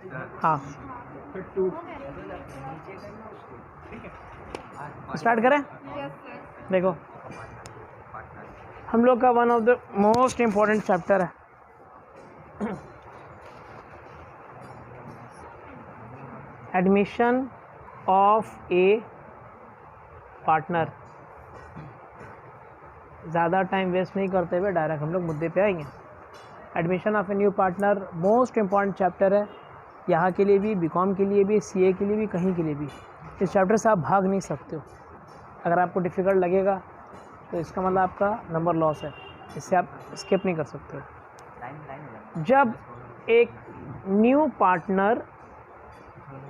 हाँ स्टार्ट करें। देखो हम लोग का one of the most important chapter है एडमिशन ऑफ ए पार्टनर। ज़्यादा टाइम वेस्ट नहीं करते हुए डायरेक्ट हम लोग मुद्दे पे आएंगे। Admission of a new partner most important chapter है, यहाँ के लिए भी, बीकॉम के लिए भी, सीए के लिए भी, कहीं के लिए भी। इस चैप्टर से आप भाग नहीं सकते हो। अगर आपको डिफ़िकल्ट लगेगा तो इसका मतलब आपका नंबर लॉस है, इससे आप स्किप नहीं कर सकते हो। जब एक न्यू पार्टनर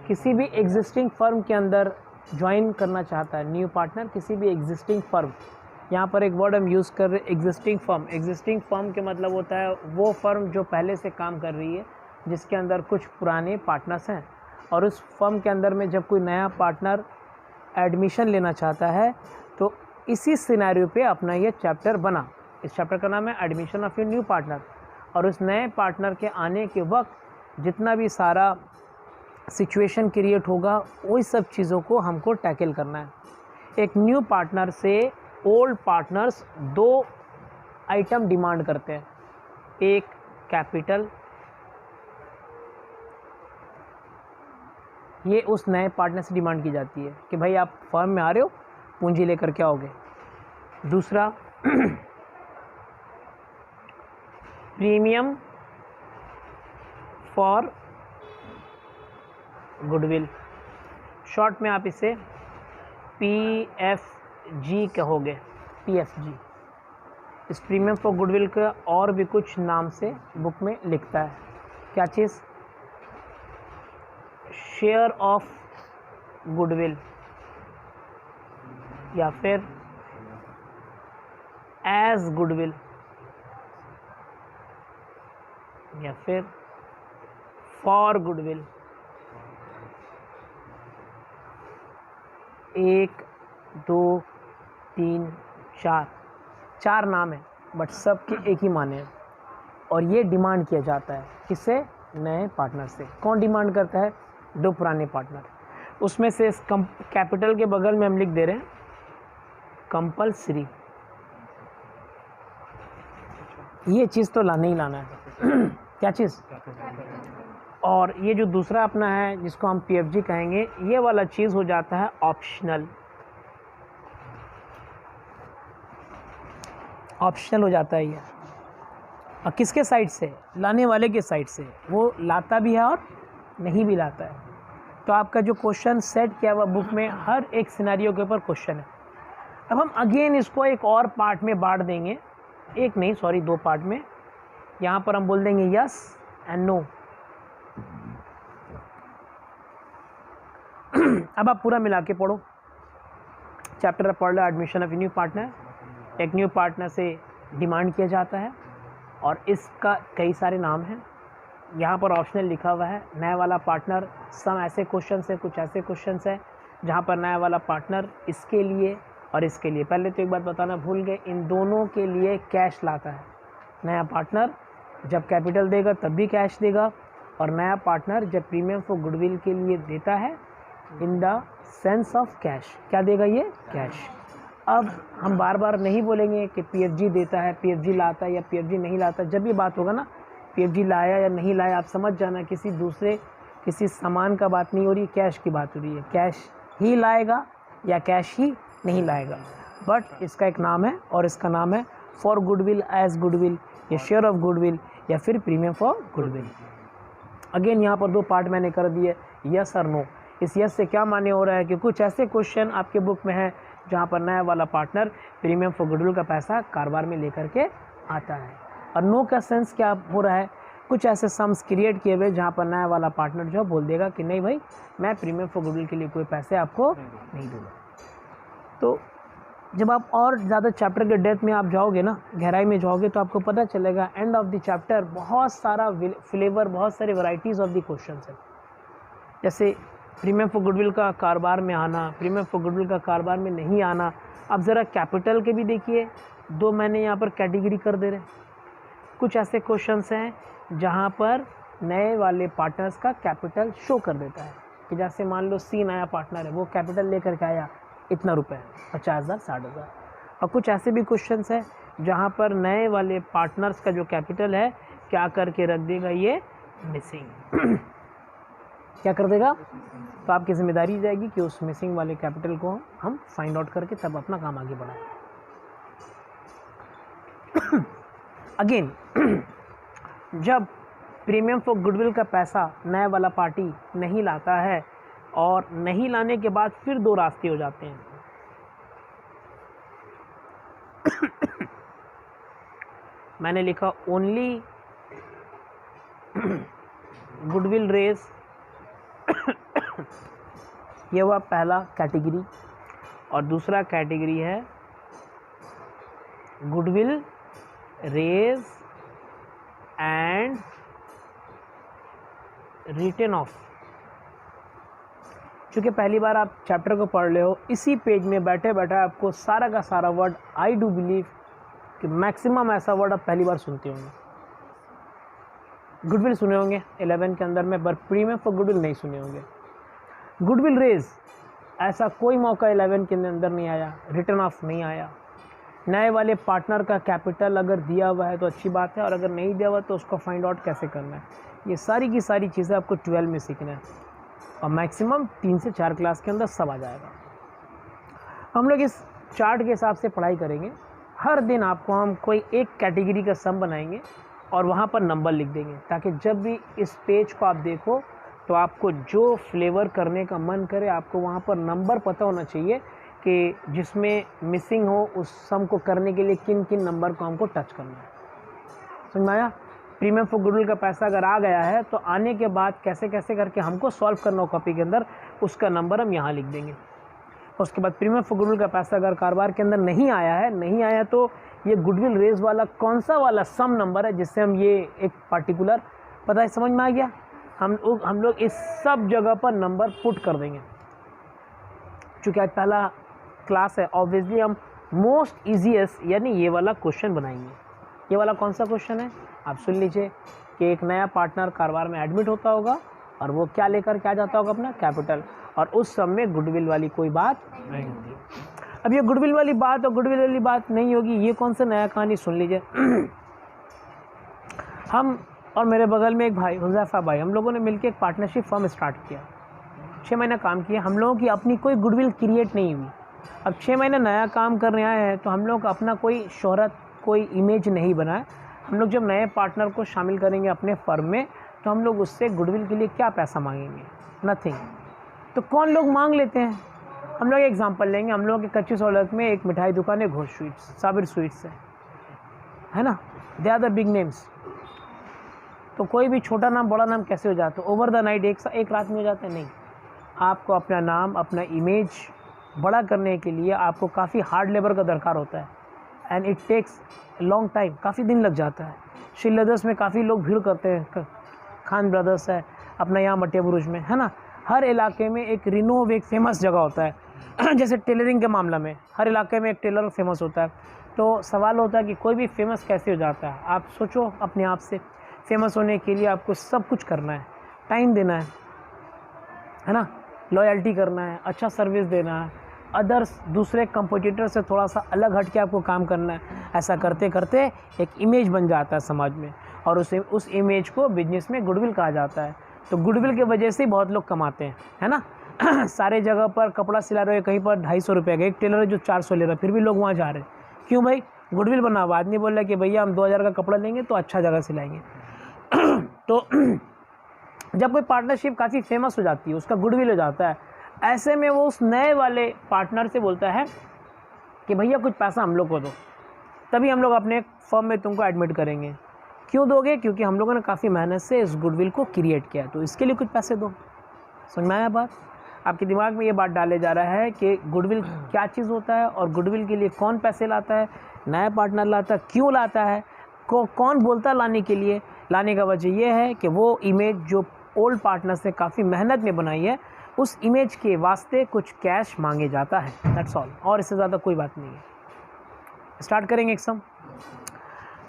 किसी भी एग्जिस्टिंग फर्म के अंदर ज्वाइन करना चाहता है, न्यू पार्टनर किसी भी एग्जिस्टिंग फर्म, यहाँ पर एक वर्ड हम यूज़ कर रहे हैं एग्जिस्टिंग फर्म। एग्जिस्टिंग फर्म के मतलब होता है वो फर्म जो पहले से काम कर रही है, जिसके अंदर कुछ पुराने पार्टनर्स हैं, और उस फर्म के अंदर में जब कोई नया पार्टनर एडमिशन लेना चाहता है तो इसी सिनेरियो पे अपना ये चैप्टर बना। इस चैप्टर का नाम है admission of a new partner. और उस नए पार्टनर के आने के वक्त जितना भी सारा सिचुएशन क्रिएट होगा, वही सब चीज़ों को हमको टैकल करना है। एक न्यू पार्टनर से ओल्ड पार्टनर्स दो आइटम डिमांड करते हैं, एक कैपिटल, ये उस नए पार्टनर से डिमांड की जाती है कि भाई आप फर्म में आ रहे हो, पूंजी लेकर के आओगे। दूसरा प्रीमियम फॉर गुडविल, शॉर्ट में आप इसे PFG कहोगे, PFG। इस प्रीमियम फॉर गुडविल का और भी कुछ नाम से बुक में लिखता है। क्या चीज़? शेयर ऑफ गुडविल, या फिर एज गुडविल, या फिर फॉर गुडविल। 1 2 3 4 नाम है, बट सब के एक ही माने हैं। और ये डिमांड किया जाता है किससे? नए पार्टनर से। कौन डिमांड करता है? दो पुराने पार्टनर। उसमें से कैपिटल के बगल में हम लिख दे रहे हैं कंपल्सरी। ये चीज़ तो लाना ही लाना है क्या चीज़? और ये जो दूसरा अपना है जिसको हम PFG कहेंगे, ये वाला चीज़ हो जाता है ऑप्शनल। ऑप्शनल हो जाता है ये। और किसके साइड से? लाने वाले के साइड से। वो लाता भी है और नहीं भी लाता है। तो आपका जो क्वेश्चन सेट किया हुआ बुक में, हर एक सिनेरियो के ऊपर क्वेश्चन है। अब हम अगेन इसको एक और पार्ट में बांट देंगे, एक नहीं सॉरी 2 पार्ट में। यहाँ पर हम बोल देंगे यस एंड नो। अब आप पूरा मिला के पढ़ो। चैप्टर पढ़ लो admission of a new partner. एक न्यू पार्टनर से डिमांड किया जाता है और इसका कई सारे नाम हैं। यहाँ पर ऑप्शनल लिखा हुआ है नया वाला पार्टनर। सम ऐसे क्वेश्चन है, कुछ ऐसे क्वेश्चन है जहाँ पर नया वाला पार्टनर इसके लिए और इसके लिए, पहले तो एक बात बताना भूल गए, इन दोनों के लिए कैश लाता है। नया पार्टनर जब कैपिटल देगा तब भी कैश देगा, और नया पार्टनर जब प्रीमियम फॉर गुडविल के लिए देता है in the sense of cash, क्या देगा ये? कैश। अब हम बार बार नहीं बोलेंगे कि PFG देता है, PFG लाता है या PFG नहीं लाता। जब ये बात होगा ना PFG लाया या नहीं लाया, आप समझ जाना किसी सामान का बात नहीं हो रही, कैश की बात हो रही है। कैश ही लाएगा या कैश ही नहीं लाएगा। बट इसका एक नाम है और इसका नाम है फॉर गुडविल, एज गुडविल, या शेयर ऑफ गुडविल, या फिर प्रीमियम फॉर गुडविल। अगेन यहाँ पर 2 पार्ट मैंने कर दिए, यस और नो। इस यस से क्या माने हो रहा है कि कुछ ऐसे क्वेश्चन आपके बुक में है जहाँ पर नया वाला पार्टनर प्रीमियम फॉर गुडविल का पैसा कारोबार में लेकर के आता है। और नो का सेंस क्या हो रहा है? कुछ ऐसे सम्स क्रिएट किए हुए जहाँ पर नया वाला पार्टनर जो बोल देगा कि नहीं भाई, मैं प्रीमियम फॉर गुडविल के लिए कोई पैसे आपको नहीं दूँगा। तो जब आप और ज़्यादा चैप्टर के डेप्थ में आप जाओगे ना, गहराई में जाओगे, तो आपको पता चलेगा एंड ऑफ द चैप्टर बहुत सारा फ्लेवर, बहुत सारे वैरायटीज़ ऑफ द क्वेश्चन है। जैसे प्रीमियम फॉर गुडविल का कारोबार में आना, प्रीमियम फॉर गुडविल का कारोबार में नहीं आना। अब ज़रा कैपिटल के भी देखिए, 2 मैंने यहाँ पर कैटेगरी कर दे रहे हैं। कुछ ऐसे क्वेश्चंस हैं जहाँ पर नए वाले पार्टनर्स का कैपिटल शो कर देता है कि जैसे मान लो सी नया पार्टनर है, वो कैपिटल लेकर के आया इतना रुपए, 50,000 60,000। और कुछ ऐसे भी क्वेश्चंस है जहाँ पर नए वाले पार्टनर्स का जो कैपिटल है क्या करके रख देगा, ये मिसिंग क्या कर देगा। तो आपकी जिम्मेदारी जाएगी कि उस मिसिंग वाले कैपिटल को हम फाइंड आउट करके तब अपना काम आगे बढ़ाएं। अगेन जब प्रीमियम फॉर गुडविल का पैसा नया वाला पार्टी नहीं लाता है और नहीं लाने के बाद फिर दो रास्ते हो जाते हैं। मैंने लिखा ओनली गुडविल रेज, ये हुआ पहला कैटेगरी। और दूसरा कैटेगरी है goodwill raised and written off. चूँकि पहली बार आप चैप्टर को पढ़ रहे हो, इसी पेज में बैठे बैठे आपको सारा का सारा वर्ड, आई डू बिलीव कि मैक्सिमम ऐसा वर्ड आप पहली बार सुनते होंगे। गुडविल सुने होंगे 11 के अंदर में, पर प्रीमियम फॉर गुडविल नहीं सुने होंगे। गुडविल रेज ऐसा कोई मौका 11 के अंदर नहीं आया, रिटर्न ऑफ नहीं आया। नए वाले पार्टनर का कैपिटल अगर दिया हुआ है तो अच्छी बात है, और अगर नहीं दिया हुआ तो उसको फाइंड आउट कैसे करना है, ये सारी की सारी चीज़ें आपको 12 में सीखना है और मैक्सिमम 3 से 4 क्लास के अंदर सब आ जाएगा। हम लोग इस चार्ट के हिसाब से पढ़ाई करेंगे। हर दिन आपको हम कोई एक कैटेगरी का सम बनाएंगे और वहाँ पर नंबर लिख देंगे, ताकि जब भी इस पेज को आप देखो तो आपको जो फ्लेवर करने का मन करे आपको वहाँ पर नंबर पता होना चाहिए कि जिसमें मिसिंग हो उस सम को करने के लिए किन किन नंबर को हमको टच करना है। समझ में आया। प्रीमियम फॉर गुडविल का पैसा अगर आ गया है तो आने के बाद कैसे कैसे करके हमको सॉल्व करना हो कॉपी के अंदर, उसका नंबर हम यहाँ लिख देंगे। उसके बाद प्रीमियम फॉर गुडविल का पैसा अगर कारोबार के अंदर नहीं आया तो ये गुडविल रेज वाला कौन सा वाला सम नंबर है जिससे हम ये एक पार्टिकुलर पता है, समझ में आ गया। हम लोग इस सब जगह पर नंबर पुट कर देंगे। चूँकि आज पहला क्लास है, ऑब्वियसली हम मोस्ट ईजीएस्ट यानी ये वाला क्वेश्चन बनाएंगे। ये वाला कौन सा क्वेश्चन है आप सुन लीजिए कि एक नया पार्टनर कारोबार में एडमिट होता होगा और वो क्या लेकर के आ जाता होगा, अपना कैपिटल, और उस सम में गुडविल वाली कोई बात नहीं होगी। अब ये गुडविल वाली बात और गुडविल वाली बात नहीं होगी, ये कौन सा नया कहानी सुन लीजिए। हम और मेरे बगल में एक भाई हुज़ैफा भाई, हम लोगों ने मिलकर एक पार्टनरशिप फर्म स्टार्ट किया। 6 महीना काम किया। हम लोगों की अपनी कोई गुडविल क्रिएट नहीं हुई। अब 6 महीने नया काम कर रहे हैं तो हम लोग अपना कोई शोहरत, कोई इमेज नहीं बनाए। हम लोग जब नए पार्टनर को शामिल करेंगे अपने फर्म में तो हम लोग उससे गुडविल के लिए क्या पैसा मांगेंगे, नथिंग। तो कौन लोग मांग लेते हैं, हम लोग एग्जांपल लेंगे। हम लोग के कच्ची सहूलत में एक मिठाई दुकान है, घोष स्वीट्स, साबिर स्वीट्स है ना, they are the big names. तो कोई भी छोटा नाम बड़ा नाम कैसे हो जाता है, ओवर द नाइट एक रात में हो जाता है, नहीं। आपको अपना नाम, अपना इमेज बड़ा करने के लिए आपको काफ़ी हार्ड लेबर का दरकार होता है, and it takes long time, काफ़ी दिन लग जाता है। श्री लेदर्स में काफ़ी लोग भीड़ करते हैं, खान ब्रदर्स है अपना यहाँ मटिया बुरुज में, है ना। हर इलाके में एक रिनोव, एक फेमस जगह होता है। जैसे टेलरिंग के मामला में हर इलाके में एक टेलर फेमस होता है। तो सवाल होता है कि कोई भी फेमस कैसे हो जाता है। आप सोचो अपने आप से, फेमस होने के लिए आपको सब कुछ करना है, टाइम देना है ना, लॉयल्टी करना है, अच्छा सर्विस देना है, अदर्स दूसरे कंपटीटर से थोड़ा सा अलग हट के आपको काम करना है। ऐसा करते करते एक इमेज बन जाता है समाज में, और उस इमेज को बिजनेस में गुडविल कहा जाता है। तो गुडविल की वजह से बहुत लोग कमाते हैं, है ना। सारे जगह पर कपड़ा सिला रहे हो, कहीं पर 250 रुपये का, एक टेलर है जो 400 ले रहा है, फिर भी लोग वहाँ जा रहे हैं। क्यों भाई, गुडविल बना हुआ। आदमी बोल रहा है कि भैया हम 2000 का कपड़ा लेंगे तो अच्छा जगह सिलाएंगे। तो जब कोई पार्टनरशिप काफ़ी फेमस हो जाती है, उसका गुडविल हो जाता है, ऐसे में वो उस नए वाले पार्टनर से बोलता है कि भैया कुछ पैसा हम लोग को दो, तभी हम लोग अपने फर्म में तुमको एडमिट करेंगे। क्यों दोगे, क्योंकि हम लोगों ने काफ़ी मेहनत से इस गुडविल को क्रिएट किया, तो इसके लिए कुछ पैसे दो। समझ में आया बात। आपके दिमाग में ये बात डाले जा रहा है कि गुडविल क्या चीज़ होता है और गुडविल के लिए कौन पैसे लाता है, नया पार्टनर लाता है, क्यों लाता है, कौन बोलता है लाने के लिए। लाने का वजह यह है कि वो इमेज जो ओल्ड पार्टनर से काफ़ी मेहनत में बनाई है, उस इमेज के वास्ते कुछ कैश मांगे जाता है, दैट्स ऑल, और इससे ज़्यादा कोई बात नहीं है। स्टार्ट करेंगे एक सम।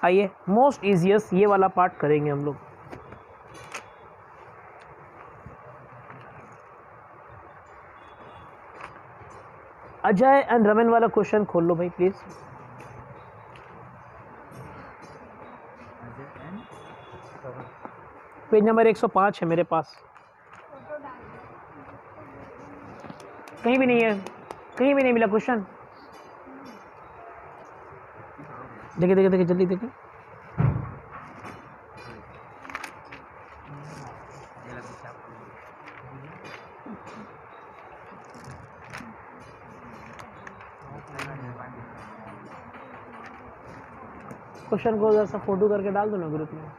आइए, मोस्ट ईजीएस्ट ये वाला पार्ट करेंगे हम लोग। अजय एंड रमेन वाला क्वेश्चन खोल लो भाई प्लीज। पेज नंबर 105 है मेरे पास। कहीं भी नहीं है, कहीं भी नहीं मिला क्वेश्चन। देखिए देखिए देखिए जल्दी देखिए। क्वेश्चन को जैसा फोटो करके डाल दो ना ग्रुप में।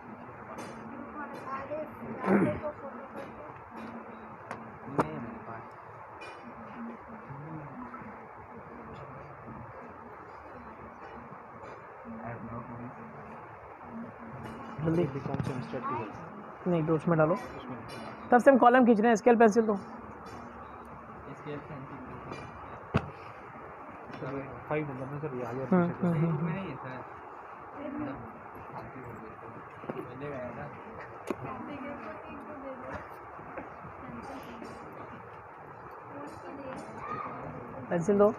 जल्दी नहीं तो उसमें डालो। तब से हम कॉलम खींच रहे हैं। स्केल पेंसिल दो। पेंसिल दो।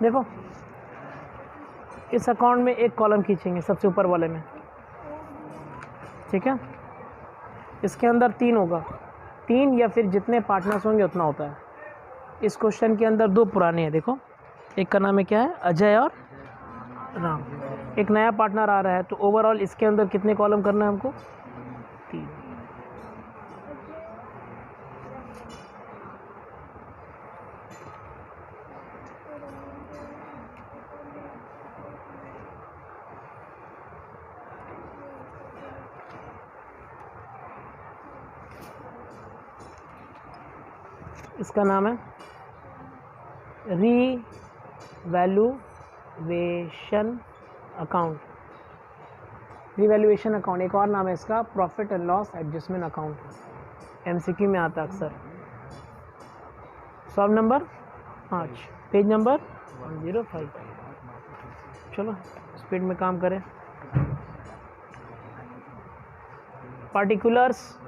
देखो इस अकाउंट में एक कॉलम खींचेंगे सबसे ऊपर वाले में, ठीक है। इसके अंदर 3 होगा, 3 या फिर जितने पार्टनर्स होंगे उतना होता है। इस क्वेश्चन के अंदर 2 पुराने हैं। देखो एक का नाम है क्या है, अजय और राम। एक नया पार्टनर आ रहा है, तो ओवरऑल इसके अंदर कितने कॉलम करना है हमको, 3। इसका नाम है रीवैल्यूएशन अकाउंट। रीवैल्यूएशन अकाउंट एक और नाम है इसका, profit and loss adjustment account. MCQ में आता है अक्सर। Solve number 5, page number 105। चलो स्पीड में काम करें। Particulars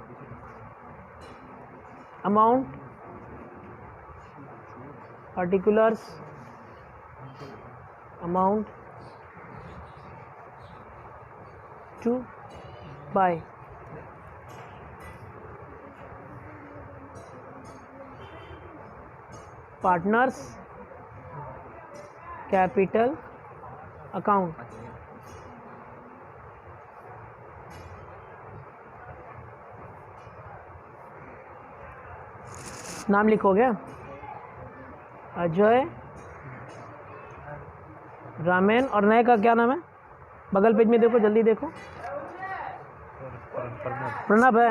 amount, particulars amount to buy, partners capital account, नाम लिखोगे अजय, रामेन और नए का क्या नाम है, बगल पेज में देखो, जल्दी देखो। प्रणब है।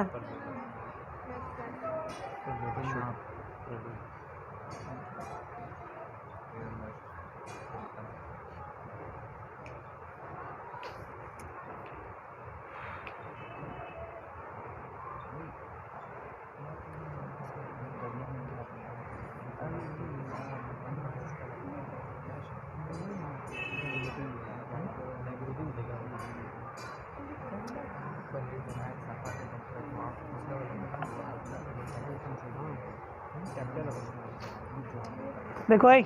देखो भाई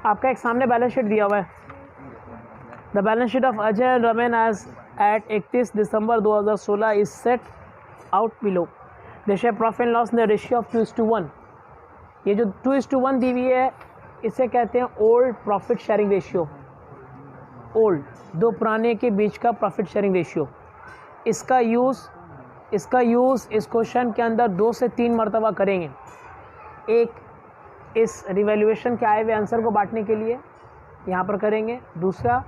आपका एक सामने बैलेंस शीट दिया हुआ है। The balance sheet of Ajay and Raman as at 31 December 2016 is set out below. They share profit and loss in the ratio of 2:1। ये जो 2:1 दी हुई है इसे कहते हैं old profit sharing ratio. Old, 2 पुराने के बीच का प्रॉफिट शेयरिंग रेशियो। इसका यूज़ इसका यूज़ इस क्वेश्चन के अंदर 2 से 3 मरतबा करेंगे। एक, इस रिवैल्यूएशन के आए हुए आंसर को बांटने के लिए यहाँ पर करेंगे। दूसरा,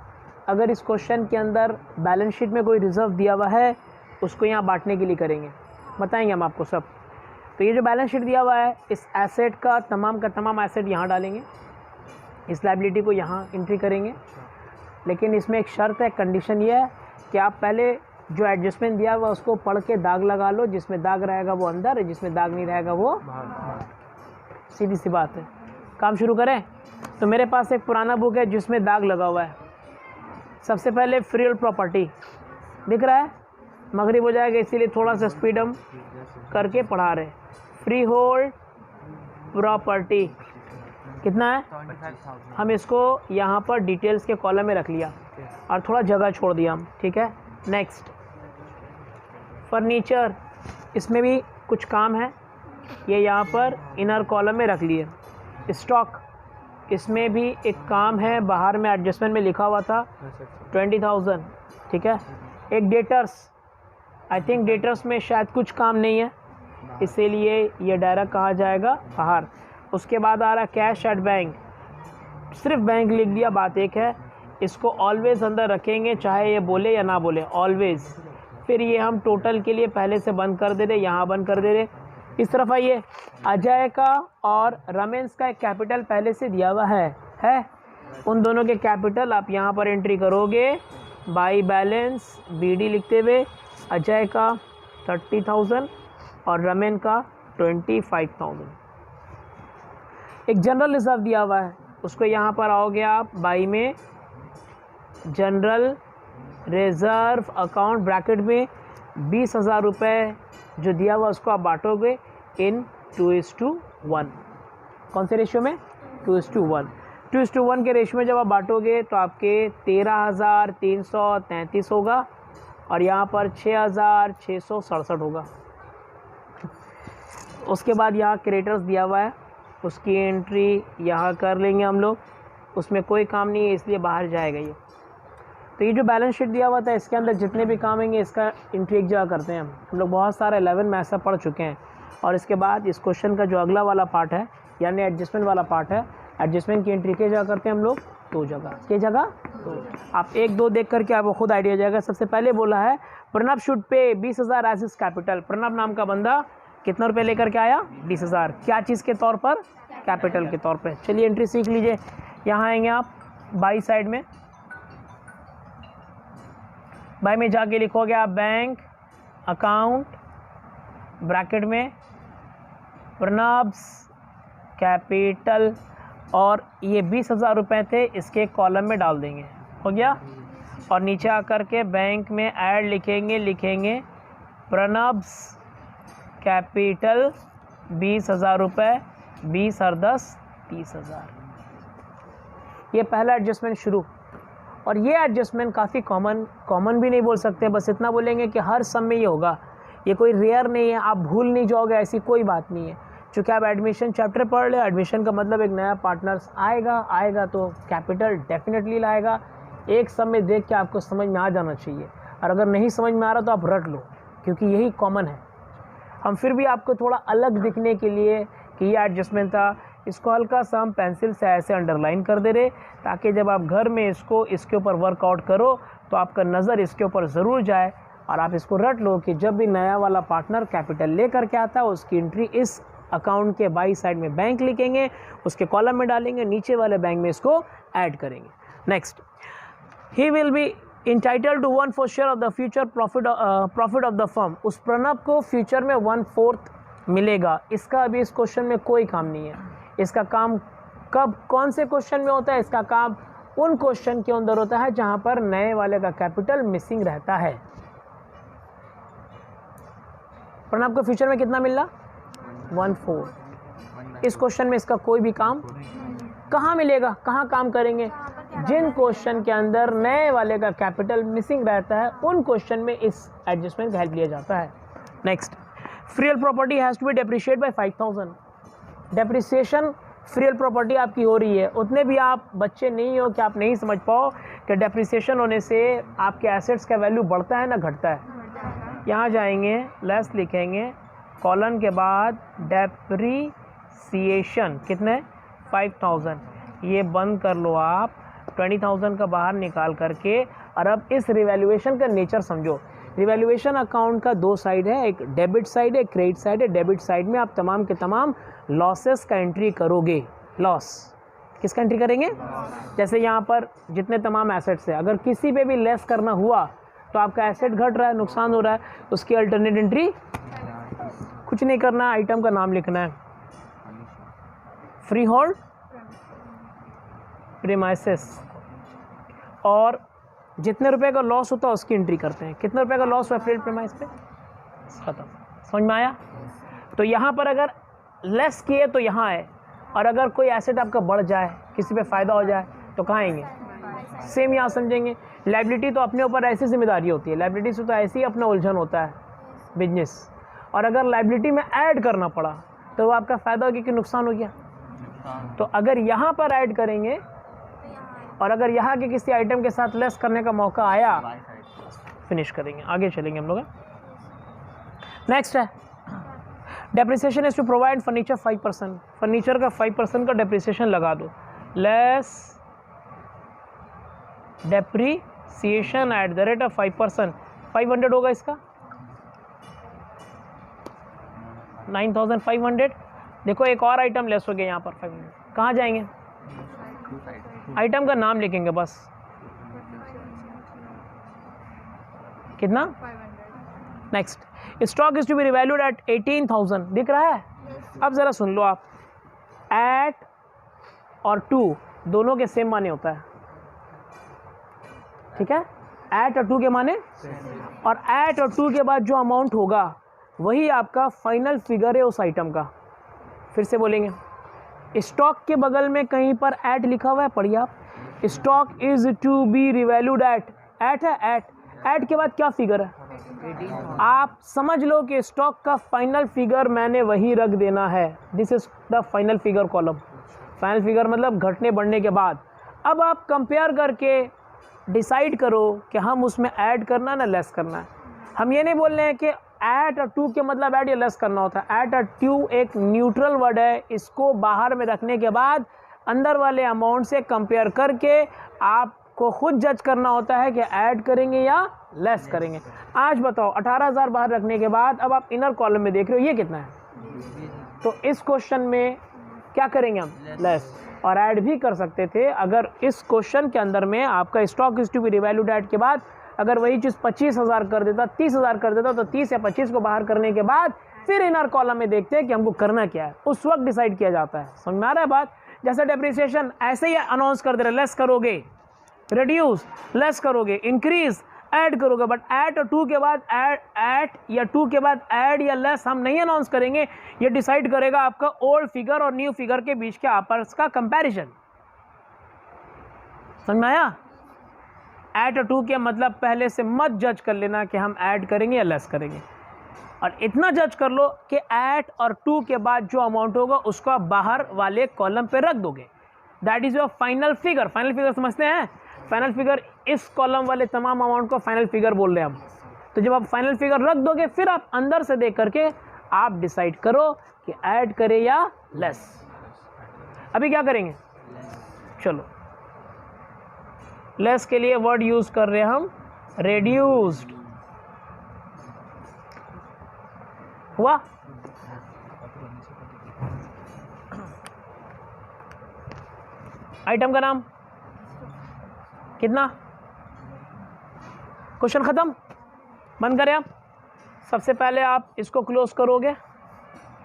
अगर इस क्वेश्चन के अंदर बैलेंस शीट में कोई रिज़र्व दिया हुआ है उसको यहाँ बांटने के लिए करेंगे, बताएंगे हम आपको सब। तो ये जो बैलेंस शीट दिया हुआ है, इस एसेट का तमाम एसेट यहाँ डालेंगे, इस लायबिलिटी को यहाँ एंट्री करेंगे। लेकिन इसमें एक शर्त है, कंडीशन ये है कि आप पहले जो एडजस्टमेंट दिया हुआ उसको पढ़ के दाग लगा लो, जिसमें दाग रहेगा वो अंदर, जिसमें दाग नहीं रहेगा वो बाहर। सीधी सी बात है। काम शुरू करें। तो मेरे पास एक पुराना बुक है जिसमें दाग लगा हुआ है। सबसे पहले फ्री होल्ड प्रॉपर्टी दिख रहा है, मगरिब हो जाएगा इसीलिए थोड़ा सा स्पीड हम करके पढ़ा रहे। फ्री होल्ड प्रॉपर्टी कितना है, हम इसको यहाँ पर डिटेल्स के कॉलम में रख लिया और थोड़ा जगह छोड़ दिया हम, ठीक है। नेक्स्ट, फर्नीचर, इसमें भी कुछ काम है, ये यहाँ पर इनर कॉलम में रख लिए। स्टॉक, इसमें भी एक काम है, बाहर में एडजस्टमेंट में लिखा हुआ था 20,000, ठीक है। एक डेटर्स, आई थिंक डेटर्स में शायद कुछ काम नहीं है, इसीलिए ये डायरेक्ट कहा जाएगा बाहर। उसके बाद आ रहा कैश एट बैंक, सिर्फ बैंक लिख दिया, बात एक है, इसको ऑलवेज अंदर रखेंगे चाहे ये बोले या ना बोले, ऑलवेज। फिर ये हम टोटल के लिए पहले से बंद कर दे रहे, यहाँ बंद कर दे रहे। इस तरफ आइए, अजय का और रमेश का एक कैपिटल पहले से दिया हुआ है उन दोनों के कैपिटल आप यहाँ पर एंट्री करोगे बाई बैलेंस BD लिखते हुए। अजय का 30,000 और रमेन का 25,000। एक जनरल रिजर्व दिया हुआ है, उसको यहाँ पर आओगे आप बाई में जनरल रिजर्व अकाउंट ब्रैकेट में 20,000 रुपये जो दिया हुआ उसको आप बांटोगे इन 2:1। कौन से रेशियो में, 2:1। 2:1 के रेशियो में जब आप बांटोगे तो आपके 13,333 होगा और यहाँ पर 6,667 होगा। उसके बाद यहाँ क्रेडिटर्स दिया हुआ है, उसकी एंट्री यहाँ कर लेंगे हम लोग, उसमें कोई काम नहीं है इसलिए बाहर जाएगा ये। तो ये जो बैलेंस शीट दिया हुआ था इसके अंदर जितने भी काम होंगे इसका एंट्री एक जगह करते हैं हम लोग। बहुत सारा 11 में ऐसा पढ़ चुके हैं। और इसके बाद इस क्वेश्चन का जो अगला वाला पार्ट है यानी एडजस्टमेंट वाला पार्ट है, एडजस्टमेंट की एंट्री किस जगह करते हैं हम लोग, 2 जगह। किस जगह, तो आप 1-2 देख करके आपको खुद आइडिया हो जाएगा। सबसे पहले बोला है Pranab should pay 20,000 as his capital. Pranab नाम का बंदा कितना रुपये लेकर के आया, 20,000। क्या चीज़ के तौर पर, कैपिटल के तौर पर। चलिए एंट्री सीख लीजिए। यहाँ आएंगे आप बाई साइड में, बाई में जाके लिखोगे आप बैंक अकाउंट ब्रैकेट में प्रणब्स कैपिटल और ये 20,000 रुपये थे इसके कॉलम में डाल देंगे, हो गया। और नीचे आकर के बैंक में ऐड लिखेंगे प्रणब्स कैपिटल 20,000 रुपये, 20 और 10 30,000। ये पहला एडजस्टमेंट शुरू। और ये एडजस्टमेंट काफ़ी कॉमन भी नहीं बोल सकते, बस इतना बोलेंगे कि हर सम में ये होगा, ये कोई रेयर नहीं है, आप भूल नहीं जाओगे, ऐसी कोई बात नहीं है। चूँकि आप एडमिशन चैप्टर पढ़ ले, एडमिशन का मतलब एक नया पार्टनर्स आएगा तो कैपिटल डेफिनेटली लाएगा। एक सम में देख के आपको समझ में आ जाना चाहिए, और अगर नहीं समझ में आ रहा तो आप रट लो, क्योंकि यही कॉमन है। हम फिर भी आपको थोड़ा अलग दिखने के लिए कि ये एडजस्टमेंट था, इसको हल्का सा हम पेंसिल से ऐसे अंडरलाइन कर दे रहे, ताकि जब आप घर में इसके ऊपर वर्कआउट करो तो आपका नज़र इसके ऊपर ज़रूर जाए और आप इसको रट लो कि जब भी नया वाला पार्टनर कैपिटल ले करके आता है उसकी एंट्री इस अकाउंट के बाई साइड में बैंक लिखेंगे, उसके कॉलम में डालेंगे, नीचे वाले बैंक में इसको ऐड करेंगे। Next, he will be entitled to 1/4 share of the future profit of the firm. उस प्रणब को फ्यूचर में 1/4 मिलेगा। इसका अभी इस क्वेश्चन में कोई काम नहीं है। इसका काम कब, कौन से क्वेश्चन में होता है, इसका काम उन क्वेश्चन के अंदर होता है जहां पर नए वाले का कैपिटल मिसिंग रहता है। प्रणब को फ्यूचर में कितना मिल रहा, 1/4। इस क्वेश्चन में इसका कोई भी काम कहाँ मिलेगा, कहाँ काम करेंगे, जिन क्वेश्चन के अंदर नए वाले का कैपिटल मिसिंग रहता है उन क्वेश्चन में इस एडजस्टमेंट का हेल्प लिया जाता है। Next, freehold property has to be depreciate by 5,000। Depreciation freehold property आपकी हो रही है, उतने भी आप बच्चे नहीं हो कि आप नहीं समझ पाओ कि डेप्रिसिएशन होने से आपके एसेट्स का वैल्यू बढ़ता है ना घटता है। यहाँ जाएंगे, लेस लिखेंगे, कॉलन के बाद डेप्रीसिएशन कितने 5000, ये बंद कर लो आप, 20,000 का बाहर निकाल करके। और अब इस रिवैल्यूएशन का नेचर समझो। रिवैल्यूएशन अकाउंट का दो साइड है, एक डेबिट साइड है, क्रेडिट साइड है। डेबिट साइड में आप तमाम के तमाम लॉसेस का एंट्री करोगे। लॉस किसका एंट्री करेंगे? जैसे यहाँ पर जितने तमाम एसेट्स है, अगर किसी पे भी लेस करना हुआ तो आपका एसेट घट रहा है, नुकसान हो रहा है, उसकी अल्टरनेट एंट्री कुछ नहीं करना, आइटम का नाम लिखना है, फ्री होल्ड प्रीमाइसेस, और जितने रुपए का लॉस होता है उसकी एंट्री करते हैं। कितने रुपए का लॉस हुआ फ्री प्रीमाइस पे, खत्म। समझ में आया? तो यहाँ पर अगर लेस किए तो यहाँ है, और अगर कोई एसेट आपका बढ़ जाए, किसी पे फ़ायदा हो जाए तो कहाँ आएंगे? सेम यहाँ समझेंगे। लाइबिलिटी तो अपने ऊपर ऐसी जिम्मेदारी होती है, लाइबिलिटी से तो ऐसे ही अपना उलझन होता है बिजनेस, और अगर लाइबिलिटी में ऐड करना पड़ा तो वो आपका फ़ायदा हो गया कि नुकसान हो गया? तो अगर यहाँ पर ऐड करेंगे और अगर यहाँ के किसी आइटम के साथ लेस करने का मौका आया, फिनिश करेंगे, आगे चलेंगे हम लोग। नेक्स्ट है depreciation is to provide furniture 5%। Furniture का 5% का डेप्रिसिएशन लगा दो। Less depreciation at the rate of 5%, 500 होगा इसका, 9500। देखो एक और आइटम लेस हो गया यहाँ पर 500, कहाँ जाएंगे? आइटम का नाम लिखेंगे बस, कितना? Next, stock is to be revalued at 18,000, दिख रहा है? अब ज़रा सुन लो आप, एट और टू दोनों के सेम माने होता है, ठीक है? एट और टू के माने, और एट और टू के बाद जो अमाउंट होगा वही आपका फाइनल फिगर है उस आइटम का। फिर से बोलेंगे, स्टॉक के बगल में कहीं पर एट लिखा हुआ है, पढ़िए आप, stock is to be revalued at, at है, एट के बाद क्या फिगर है? आप समझ लो कि स्टॉक का फाइनल फिगर मैंने वही रख देना है। This is the final figure column. Final figure मतलब घटने बढ़ने के बाद। अब आप कंपेयर करके डिसाइड करो कि हम उसमें ऐड करना ना लेस करना है। हम ये नहीं बोल रहे हैं कि एट और टू के मतलब ऐड या लेस करना होता है। एट और टू एक न्यूट्रल वर्ड है, इसको बाहर में रखने के बाद अंदर वाले अमाउंट से कंपेयर करके आपको खुद जज करना होता है कि ऐड करेंगे या लेस करेंगे। आज बताओ 18,000 बाहर रखने के बाद अब आप इनर कॉलम में देख रहे हो ये कितना है, तो इस क्वेश्चन में क्या करेंगे हम? लेस। और ऐड भी कर सकते थे अगर इस क्वेश्चन के अंदर में आपका stock is to be revalued at के बाद अगर वही चीज़ 25,000 कर देता, 30,000 कर देता, तो 30 या 25 को बाहर करने के बाद फिर इनर कॉलम में देखते हैं कि हमको करना क्या है, उस वक्त डिसाइड किया जाता है। समझ में आ रहा है बात? जैसे डेप्रिसिएशन ऐसे ही अनाउंस कर दे रहे, लेस करोगे, रिड्यूस, लेस करोगे, इंक्रीज, ऐड करोगे, बट एट और टू के बाद एट या टू के बाद ऐड या लेस हम नहीं अनाउंस करेंगे। ये डिसाइड करेगा आपका ओल्ड फिगर और न्यू फिगर के बीच के आपस का कंपैरिजन। समझ में आया? एट और टू के मतलब पहले से मत जज कर लेना कि हम ऐड करेंगे या लेस करेंगे, और इतना जज कर लो कि एट और टू के बाद जो अमाउंट होगा उसको आप बाहर वाले कॉलम पे रख दोगे। That is your final figure. Final figure समझते हैं? फाइनल फिगर इस कॉलम वाले तमाम अमाउंट को फाइनल फिगर बोल रहे हैं हम। तो जब आप फाइनल फिगर रख दोगे फिर आप अंदर से देख करके आप डिसाइड करो कि ऐड करें या लेस। अभी क्या करेंगे? चलो, लेस के लिए वर्ड यूज कर रहे हैं हम, रेड्यूस्ड। हुआ? आइटम का नाम कितना? क्वेश्चन खत्म, बंद करें आप। सबसे पहले आप इसको क्लोज करोगे,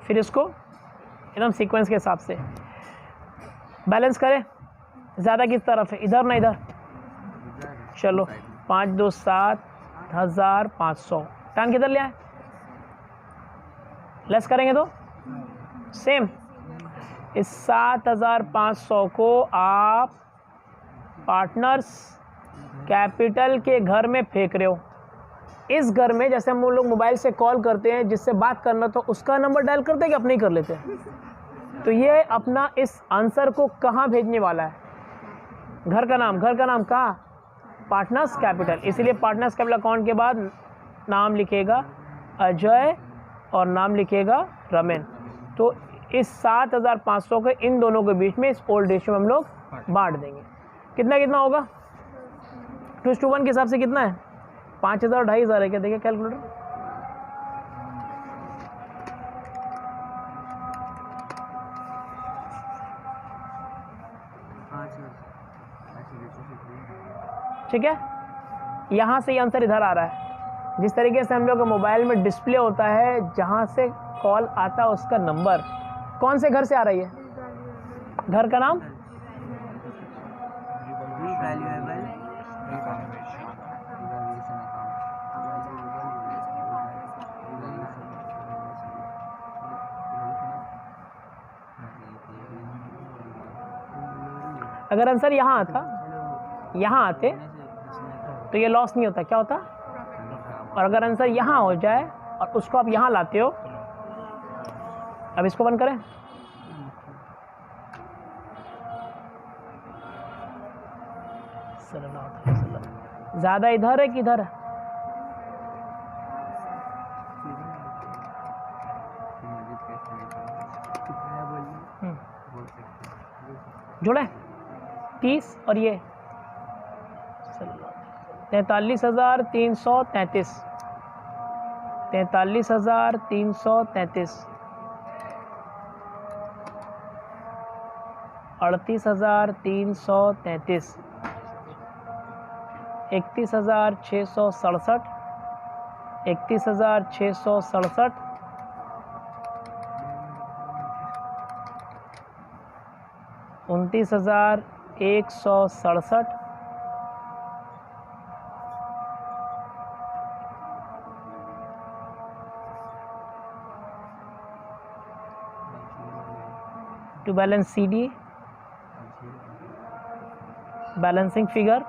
फिर इसको एकदम सीक्वेंस के हिसाब से बैलेंस करें। ज़्यादा किस तरफ है, इधर ना इधर? चलो 5 2 7,500 टन किधर ले आए? लेस करेंगे तो सेम, इस 7,500 को आप पार्टनर्स कैपिटल के घर में फेंक रहे हो। इस घर में जैसे हम लोग मोबाइल से कॉल करते हैं, जिससे बात करना तो उसका नंबर डायल करते हैं कि अपने ही कर लेते हैं। तो ये अपना इस आंसर को कहाँ भेजने वाला है? घर का नाम कहाँ? Partners capital. इसलिए पार्टनर्स कैपिटल अकाउंट के बाद नाम लिखेगा अजय और नाम लिखेगा रमेन। तो इस 7500 के इन दोनों के बीच में इस ओल्ड रेशियो में हम लोग बांट देंगे। कितना कितना होगा 2:1 के हिसाब से कितना है 5000 और 2500 है क्या? देखिए कैलकुलेटर। ठीक है, यहाँ से ये आंसर इधर आ रहा है। जिस तरीके से हम लोग का मोबाइल में डिस्प्ले होता है, जहाँ से कॉल आता है उसका नंबर कौन से घर से आ रही है, घर का नाम अगर आंसर यहाँ आता, यहाँ आते तो ये लॉस नहीं होता, क्या होता? और अगर आंसर यहाँ हो जाए और उसको आप यहाँ लाते हो, अब इसको बंद करें। ज़्यादा इधर है कि इधर है? जुड़े 30 और ये 43,333 43,333 38,333 31,667 31,667 29,167 to balance CD balancing figure,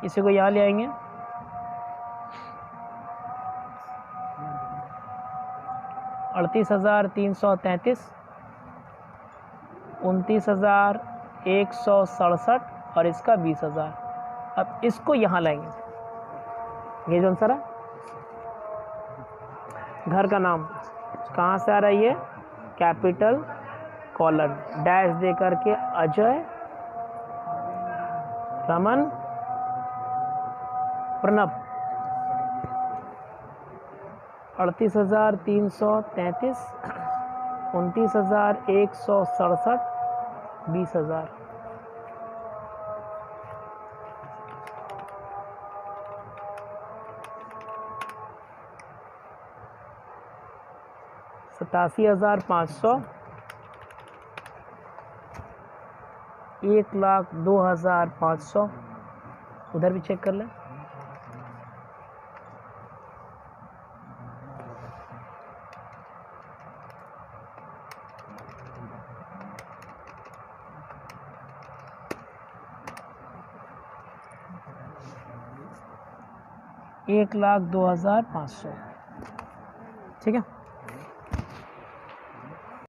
इसी को यहाँ ले आएंगे। अड़तीस 29,167 और इसका 20,000। अब इसको यहाँ लाएंगे। ये जो आंसर है, घर का नाम कहाँ से आ रहा है, ये कैपिटल कॉलन डैश दे करके अजय रमन प्रणब 38,333 29,167 20,000। $87,500 1,02,500। उधर भी चेक कर लें। $1,02,500। ठीक है।